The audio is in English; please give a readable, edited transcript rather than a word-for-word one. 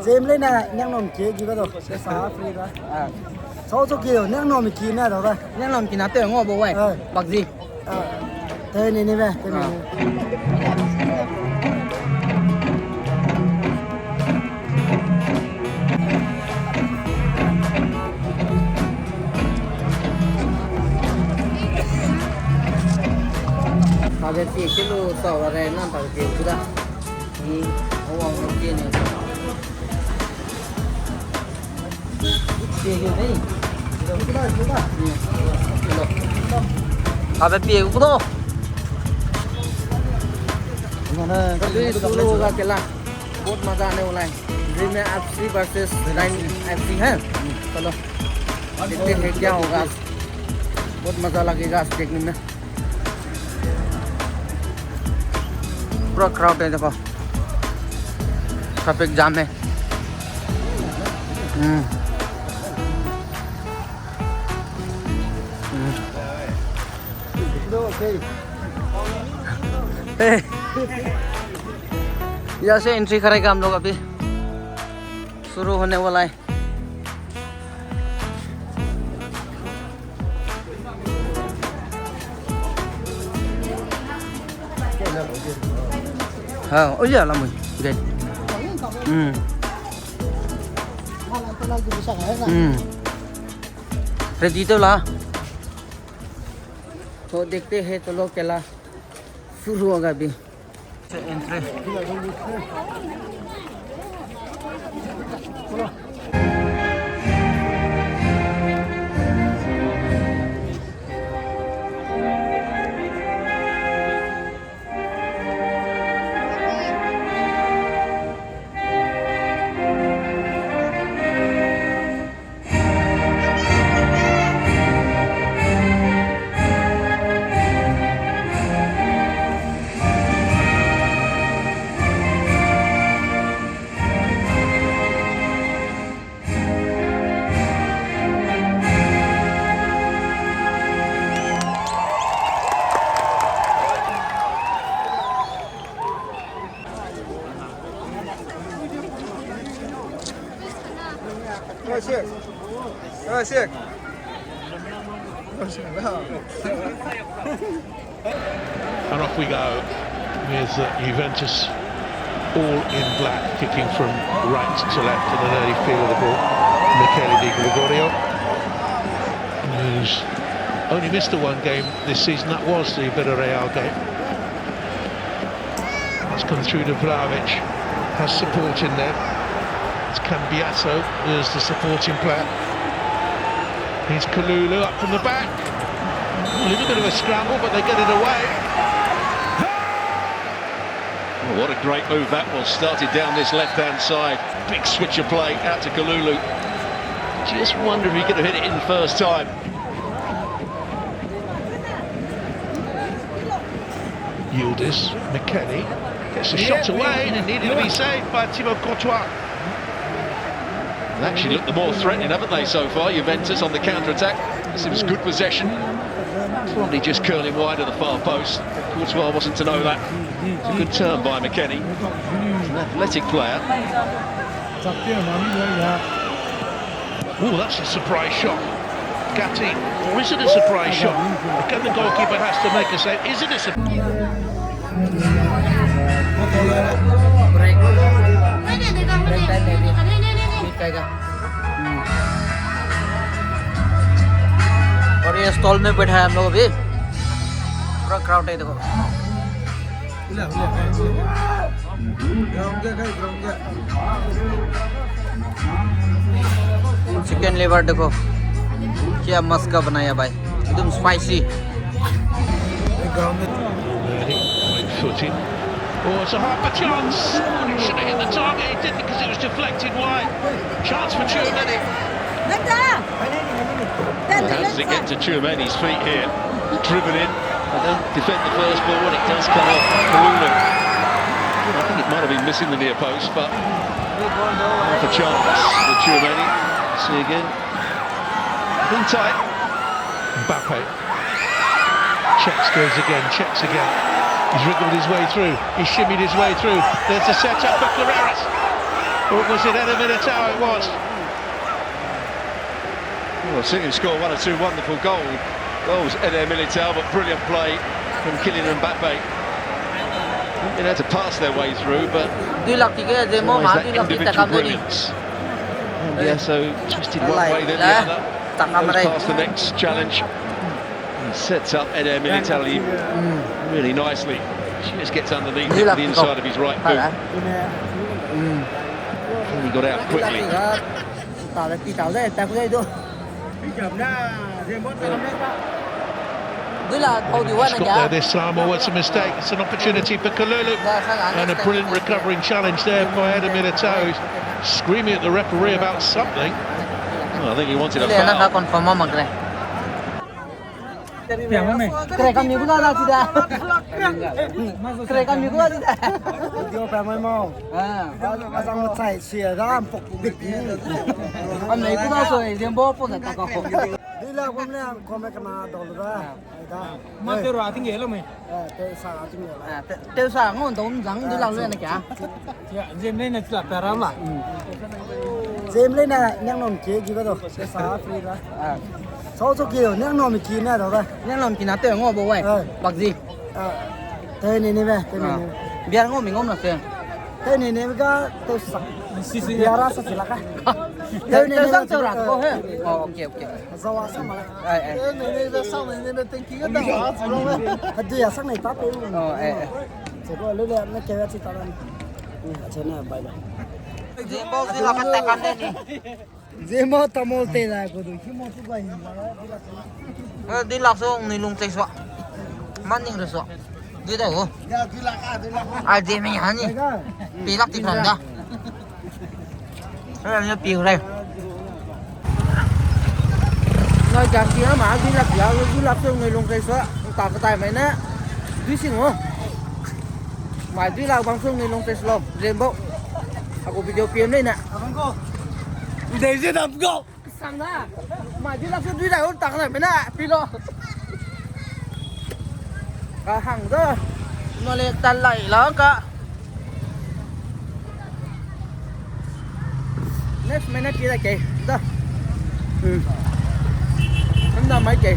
Dêm lên nè, nhang nồng kia gì đó, sẽ xá free đó. Số số kia, nhang nồng mình kia nè đó ta. Nhang nồng kia nè, tưởng ngô bố vậy. Bạc gì? Thế này này về, thế này. Ada tiga lu tahu ada yang nampak tiga sudah. Ini awang mungkin ni. Tiga ni. Ada tiga tu. Mana? Tapi solo का खेला बहुत मजा आने वाला है. Dream FC versus Line FC है. चलो देखते हैं क्या होगा. बहुत मजा लगेगा देखने में. पूरा क्राउड है देखो. ट्रैफिक जाम है. यहाँ से एंट्री करेगा हम लोग अभी शुरू होने वाला है. हाँ, oh iya lah mun, guys. Ready तो ला. तो देखते हैं चलो खेला शुरू होगा अभी. Entry. And off we go with Juventus all in black, kicking from right to left in an early field of the ball. Michele Di Gregorio, who's only missed the one game this season, that was the Villarreal game. It's come through to Vlahovic, has support in there. It's Cambiasso who's the supporting player. Here's Kalulu up from the back. A little bit of a scramble, but they get it away. Oh, what a great move that was. Started down this left-hand side. Big switch of play out to Kalulu. Just wonder if he could have hit it in the first time. Yildiz, McKennie gets the shot away and it needed to be saved by Thibaut Courtois. They actually looked the more threatening, haven't they, so far? Juventus on the counter-attack. This was good possession. Probably just curling wide of the far post. Courtois wasn't to know that. It's a good turn by McKennie. An athletic player. Oh, that's a surprise shot. Gatti, or is it a surprise shot? Again, the goalkeeper has to make a save. Is it a surprise? और ये stall में बैठा है हम लोग अभी. पूरा crowd है देखो. चिकन लिवर देखो क्या मस्त का बनाया भाई, एकदम spicy. Oh, it's a half a chance. It should have hit the target. It didn't because it was deflected wide. Chance for Tchouaméni. How does it get to Tchouaméni's feet here? Driven in. They don't defend the first ball and it does come off Kalulu. I think it might have been missing the near post, but half a chance for Tchouaméni. See again. In tight. Mbappe. Checks goes again, checks again. He's wriggled his way through. He shimmied his way through. There's a set-up for Carreras. Or was it Eder Militao? It was. Well, City scored one or two wonderful goals. Eder Militao, but brilliant play from Kylian Mbappe. They had to pass their way through, but Tuy lọc thì cái demo always mà that tuy lọc thì ta individual cầm đi. brilliance. And yeah, so twisted one Lại way then the đã other. tặng cầm ở Goes đây. past the next challenge. And sets up Eder Militao really nicely. Just gets underneath Tuy it lọc with the thì inside of his right phải boot. đã. He got out Tuy lọc quickly. thì tạo ra tí tạo ra ta cũng đây thôi. Tuy là bao nhiêu He's anh got nhá. there this time, or it's a mistake. It's an opportunity for Kalulu. And a brilliant recovering challenge there by Eder Militao, who's screaming at the referee about something. Well, I think he wanted a Đây nó foul. confirm mà cái này. Kira kami guna lah tidak. Kira kami guna tidak. Điều phải mai mau. Asang một chạy xìa ra phục bịch. Anh này cũng nói rồi, riêng bố phụ ta có. Đi là hôm nay có mấy cái nào đồ ra. Mà tiêu ra tiếng là mày. Tê sa tiếng là. Tiêu sa ngon tốn rắn đi làm lên này cả. Dạ, dêm lên là là param lại. Dêm lên này nhang nón kia gì đó. Tê sa free ra. Sáu số kia nhang nón mình kia này đâu đây. Nhưng làm kỳ nào tiêu ngon bố vậy? Bạc gì? Thế này về, thế này. Biar ngon mình ngon là tiền. Thế này cái tôi sẵn. Sisi Biar rasa silakan. Tiêu sang tiêu ra có hết. Ok. Zawa sama lah. Ai. Này về sau này nên tên kia đâu. Hadi ya sang này tát đi. Chỉ có lấy nó kéo chỉ tao lên. Trên này bay bay. Riêng bố đi là cái tay đây đi. Zemo tamol te la ko do himo tu ba hin. Đi lọc xuống người lùng tay xóa. Mắt nhìn được xóa. Đi đâu? Ya tu la ka, tu la ka. Ai dêm mình hả nhỉ? Pi lọc thì phần đó. Nó làm như piu đây. Nói chẳng kia mà đi lọc xuống người lùng tay xóa. Tạo cái tay mày nè. Đi xin không? Mày đi lọc bằng xuống người lùng tay xóa. Riêng bố. Aku video PM đây nè. Abang ko. Udah je dah go. Sang dah. Maju langsung di daun tak nak mana pilo. Ka hang dah. Nolak tan lại lah ka. Next minute kita ke. Dah. Anda mai ke.